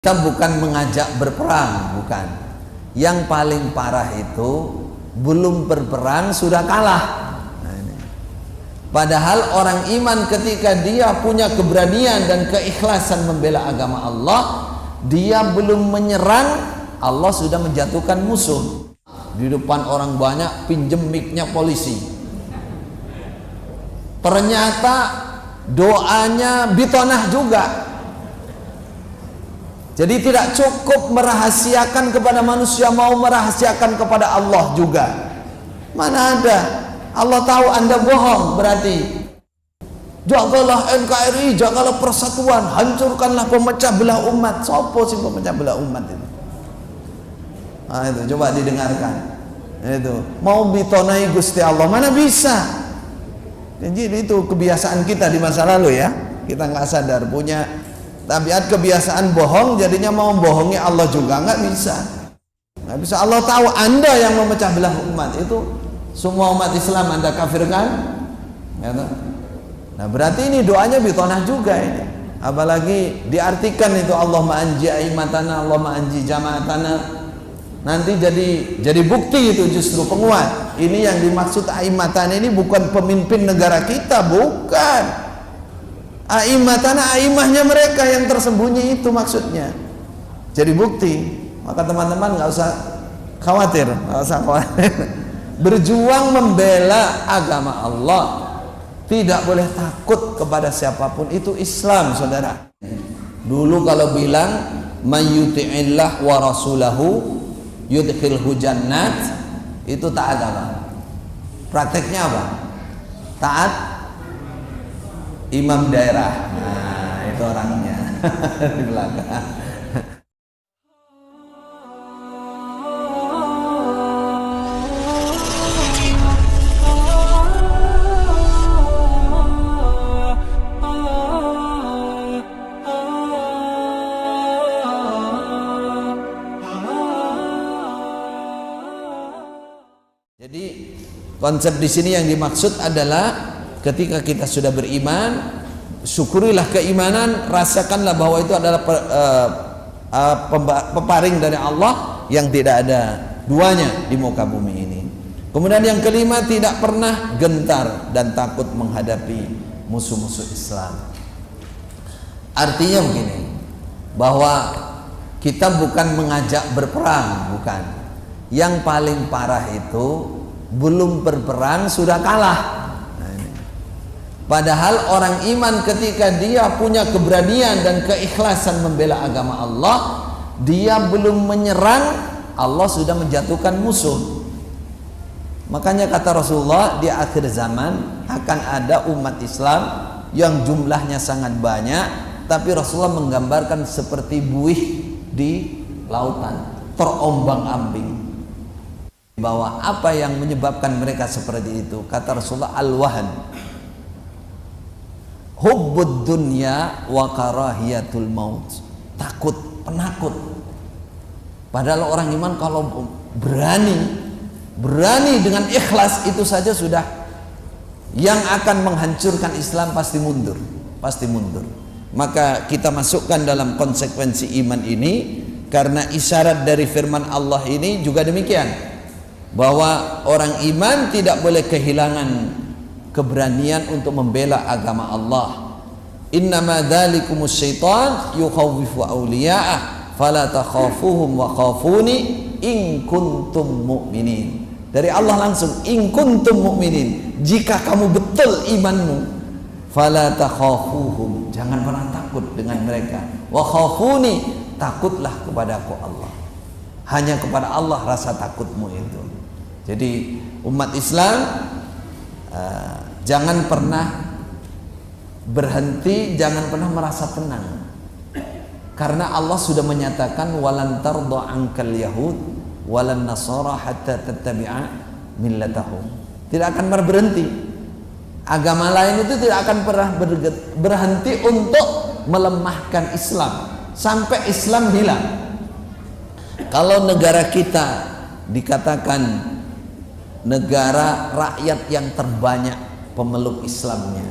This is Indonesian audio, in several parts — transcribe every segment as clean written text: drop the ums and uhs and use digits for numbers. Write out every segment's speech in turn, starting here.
Kita bukan mengajak berperang, bukan. Yang paling parah itu belum berperang sudah kalah. Nah, ini. Padahal orang iman ketika dia punya keberanian dan keikhlasan membela agama Allah, dia belum menyerang, Allah sudah menjatuhkan musuh. Di depan orang banyak pinjem mic-nya polisi. Ternyata doanya bitonah juga. Jadi tidak cukup merahasiakan kepada manusia, mau merahasiakan kepada Allah juga. Mana ada? Allah tahu Anda bohong, berarti jagalah NKRI, jagalah persatuan, hancurkanlah pemecah belah umat. Sopo sih pemecah belah umat itu? Nah, itu coba didengarkan. Itu mau bitonai Gusti Allah, mana bisa? Jadi itu kebiasaan kita di masa lalu ya. Kita nggak sadar punya tabiat kebiasaan bohong, jadinya mau bohongi Allah juga nggak bisa. Nggak bisa. Allah tahu Anda yang memecah belah umat, itu semua umat Islam Anda kafirkan. Nah berarti ini doanya bitonah juga ini. Apalagi diartikan itu Allahumma anji aimatana, Allahumma anji jamaatana. Nanti jadi bukti itu justru penguat. Ini yang dimaksud aimatana ini bukan pemimpin negara kita, bukan. Aimatana, aimahnya mereka yang tersembunyi itu maksudnya. Jadi bukti. Maka teman-teman nggak usah khawatir, berjuang membela agama Allah, tidak boleh takut kepada siapapun, itu Islam, saudara. Dulu kalau bilang mayyuti'illah wa rasulahu yudkhilhu jannat, itu taat apa? Prakteknya apa? Taat imam daerah. Nah, itu orangnya di belakang. Jadi konsep di sini yang dimaksud adalah ketika kita sudah beriman, syukurilah keimanan, rasakanlah bahwa itu adalah peparing dari Allah yang tidak ada duanya di muka bumi ini. Kemudian yang kelima, tidak pernah gentar dan takut menghadapi musuh-musuh Islam. Artinya begini, bahwa kita bukan mengajak berperang, bukan. Yang paling parah itu belum berperang sudah kalah. Padahal orang iman ketika dia punya keberanian dan keikhlasan membela agama Allah, dia belum menyerang, Allah sudah menjatuhkan musuh. Makanya kata Rasulullah, di akhir zaman akan ada umat Islam yang jumlahnya sangat banyak, tapi Rasulullah menggambarkan seperti buih di lautan, terombang-ambing. Bahwa apa yang menyebabkan mereka seperti itu? Kata Rasulullah, al-wahan, hubbud dunya wa karahiyatul maut. Takut, penakut. Padahal orang iman kalau berani dengan ikhlas, itu saja sudah yang akan menghancurkan Islam pasti mundur, pasti mundur. Maka kita masukkan dalam konsekuensi iman ini, karena isyarat dari firman Allah ini juga demikian, bahwa orang iman tidak boleh kehilangan keberanian untuk membela agama Allah. Innama dzalikumus syaitan yukhawwifu awliya'ah fala takhafuhum wa khafuni in kuntum mu'minin. Dari Allah langsung, in kuntum mu'minin, jika kamu betul imanmu, fala takhafuhum, jangan pernah takut dengan mereka, wa khafuni, takutlah kepadaku Allah. Hanya kepada Allah rasa takutmu itu. Jadi umat Islam jangan pernah berhenti, jangan pernah merasa tenang, karena Allah sudah menyatakan walan tarda ankal yahud walan nasara hatta tattabi'a millatahum. Tidak akan pernah berhenti. Agama lain itu tidak akan pernah berhenti untuk melemahkan Islam sampai Islam hilang. Kalau negara kita dikatakan negara rakyat yang terbanyak pemeluk Islamnya,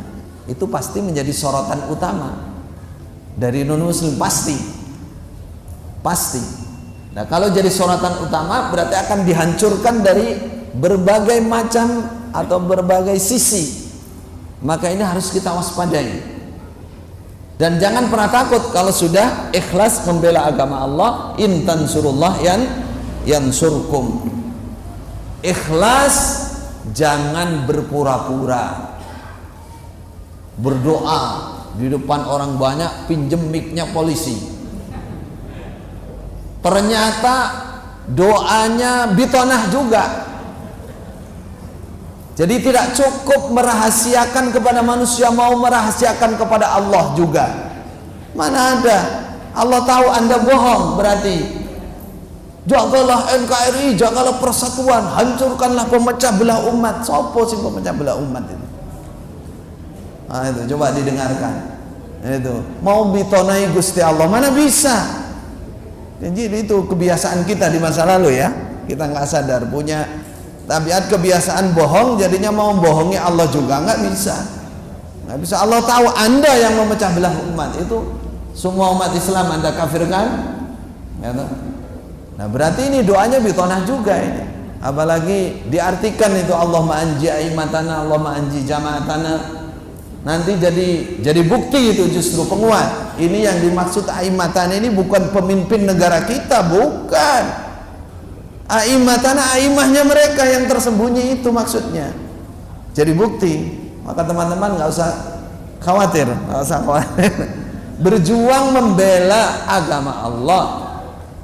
itu pasti menjadi sorotan utama dari non muslim, pasti. pasti. Nah, kalau jadi sorotan utama berarti akan dihancurkan dari berbagai macam atau berbagai sisi. Maka ini harus kita waspadai. Dan jangan pernah takut kalau sudah ikhlas membela agama Allah, in tansurullah yansurkum. Ikhlas, jangan berpura-pura. Berdoa di depan orang banyak, pinjem mic-nya polisi. Ternyata doanya bitonah juga. Jadi tidak cukup merahasiakan kepada manusia, mau merahasiakan kepada Allah juga. Mana ada? Allah tahu Anda bohong, berarti jagalah NKRI, jagalah persatuan, hancurkanlah pemecah belah umat. Sopo sih pemecah belah umat itu? Nah, itu coba didengarkan. Itu mau bitonai Gusti Allah, mana bisa? Jadi itu kebiasaan kita di masa lalu ya. Kita nggak sadar punya tabiat kebiasaan bohong, jadinya mau bohongi Allah juga nggak bisa. Nggak bisa. Allah tahu Anda yang memecah belah umat, itu semua umat Islam Anda kafirkan. Ya, nah berarti ini doanya bitonah juga ini. Apalagi diartikan itu Allahumma anji aimatana, Allahumma anji jamaatana. Nanti jadi bukti itu justru penguat. Ini yang dimaksud aimatan ini bukan pemimpin negara kita, bukan. Aimatana, aimahnya mereka yang tersembunyi itu maksudnya. Jadi bukti. Maka teman-teman nggak usah khawatir, Berjuang membela agama Allah,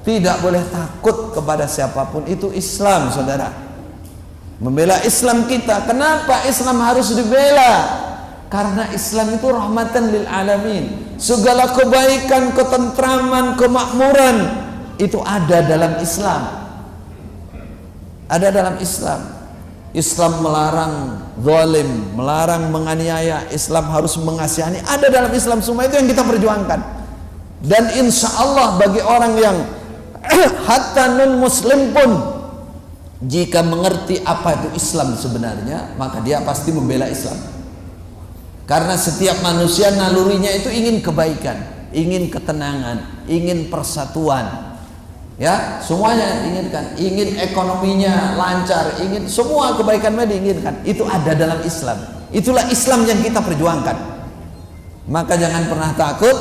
tidak boleh takut kepada siapapun, itu Islam, saudara. Membela Islam kita. Kenapa Islam harus dibela? Karena Islam itu rahmatan lil alamin. Segala kebaikan, ketentraman, kemakmuran itu ada dalam Islam. Ada dalam Islam. Islam melarang zalim, melarang menganiaya. Islam harus mengasihani. Ada dalam Islam, semua itu yang kita perjuangkan. Dan insya Allah bagi orang yang hatta non muslim pun, jika mengerti apa itu Islam sebenarnya, maka dia pasti membela Islam. Karena setiap manusia nalurinya itu ingin kebaikan, ingin ketenangan, ingin persatuan. Ya, semuanya inginkan, ingin ekonominya lancar, ingin semua kebaikannya diinginkan. Itu ada dalam Islam. Itulah Islam yang kita perjuangkan. Maka jangan pernah takut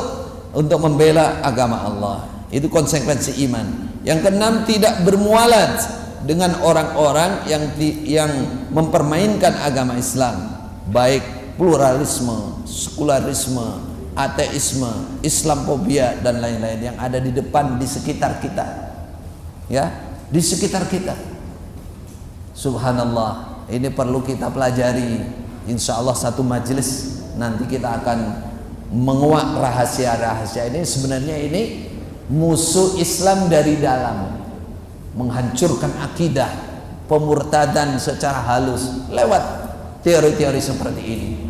untuk membela agama Allah. Itu konsekuensi iman. Yang keenam, tidak bermualat dengan orang-orang yang mempermainkan agama Islam, baik pluralisme, sekularisme, ateisme, Islamfobia dan lain-lain yang ada di depan, di sekitar kita. Ya, di sekitar kita. Subhanallah, ini perlu kita pelajari. Insya Allah satu majelis nanti kita akan menguak rahasia-rahasia ini. Sebenarnya ini musuh Islam dari dalam, menghancurkan akidah, pemurtadan secara halus lewat teori-teori seperti ini.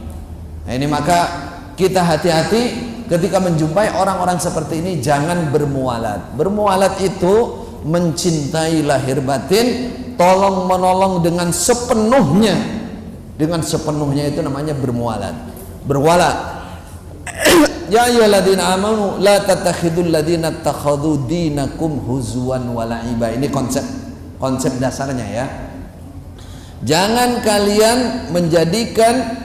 Nah, ini maka kita hati-hati ketika menjumpai orang-orang seperti ini, jangan bermualat. Bermualat itu mencintai lahir batin, tolong menolong dengan sepenuhnya. Dengan sepenuhnya itu namanya bermualat. Berwala. Ya ayyuhalladzina amanu la tattakhidul ladzina ittakhadhu dinakum huzwan wa la'iba. Ini konsep dasarnya ya. Jangan kalian menjadikan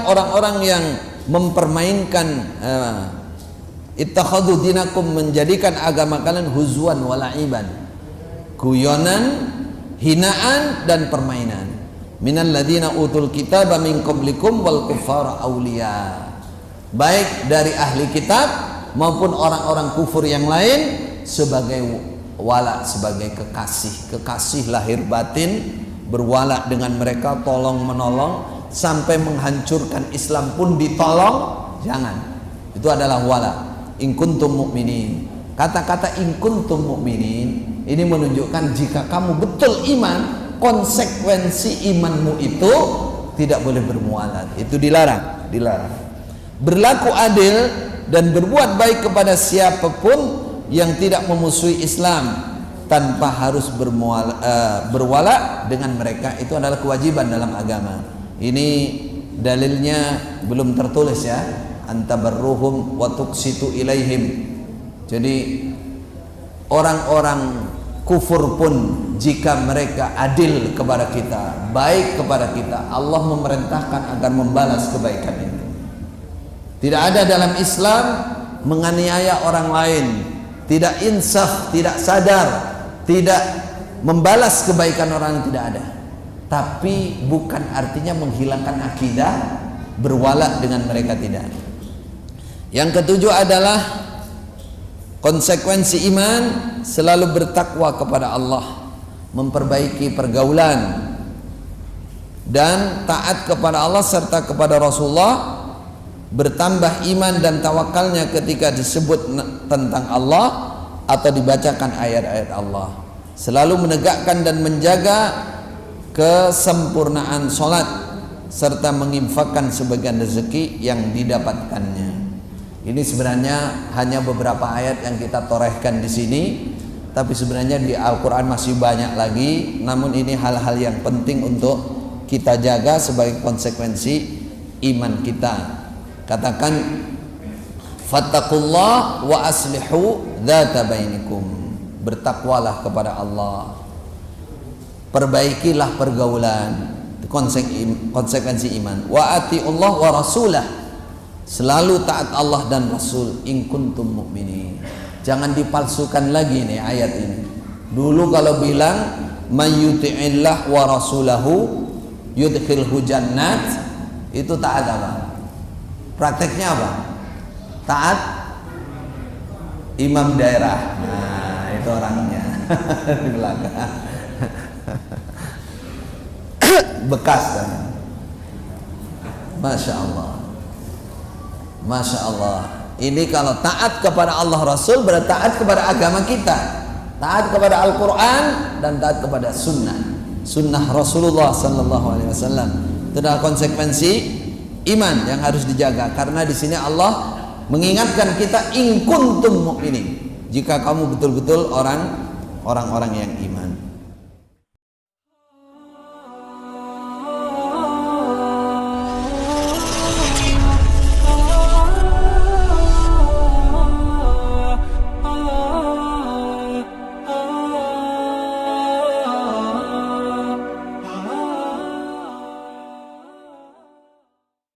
orang-orang yang mempermainkan ittakhadhu dinakum, menjadikan agama kalian huzwan wa la'iban, guyonan, hinaan dan permainan. Minal ladzina utul kitaba min qablikum wal kuffara awliya. Baik dari ahli kitab maupun orang-orang kufur yang lain sebagai wala, sebagai kekasih lahir batin, berwala dengan mereka, tolong menolong, sampai menghancurkan Islam pun ditolong. Jangan. Itu adalah wala. In kuntum mu'minin. Kata-kata in kuntum mu'minin ini menunjukkan jika kamu betul iman, konsekuensi imanmu itu tidak boleh bermualat. Itu dilarang. Berlaku adil dan berbuat baik kepada siapapun yang tidak memusuhi Islam tanpa harus berwala dengan mereka. Itu adalah kewajiban dalam agama. Ini dalilnya belum tertulis ya. antabarruhum wa tuqsitu ilaihim. Jadi orang-orang kufur pun jika mereka adil kepada kita, baik kepada kita, Allah memerintahkan agar membalas kebaikan itu. Tidak ada dalam Islam menganiaya orang lain, tidak insaf, tidak sadar, tidak membalas kebaikan orang, tidak ada. Tapi bukan artinya menghilangkan akidah berwala dengan mereka, tidak. Yang ketujuh adalah konsekuensi iman, selalu bertakwa kepada Allah, memperbaiki pergaulan dan taat kepada Allah serta kepada Rasulullah, bertambah iman dan tawakalnya ketika disebut tentang Allah atau dibacakan ayat-ayat Allah, selalu menegakkan dan menjaga kesempurnaan sholat serta menginfakkan sebagian rezeki yang didapatkannya. Ini sebenarnya hanya beberapa ayat yang kita torehkan di sini, tapi sebenarnya di Al-Quran masih banyak lagi. Namun ini hal-hal yang penting untuk kita jaga sebagai konsekuensi iman kita. Katakan, fattaqullah wa aslihu dzata bainikum. Bertakwalah kepada Allah, perbaikilah pergaulan, konsekuensi iman. Wa atiullah wa rasulah, selalu taat Allah dan Rasul, in kuntum mu'minin. Jangan dipalsukan lagi nih ayat ini. Dulu kalau bilang may yuti'illah wa rasulahu yudkhilhu jannat, itu taat apa? Prakteknya apa? Taat imam daerah. Nah, itu orangnya di belakang. Bekas kan? Masya Allah. Masya Allah. Ini kalau taat kepada Allah Rasul berarti taat kepada agama kita, taat kepada Al-Quran dan taat kepada sunnah Rasulullah Sallallahu Alaihi Wasallam. Itu adalah konsekuensi iman yang harus dijaga. Karena di sini Allah mengingatkan kita, in kuntum mu'minin, jika kamu betul-betul orang-orang yang iman.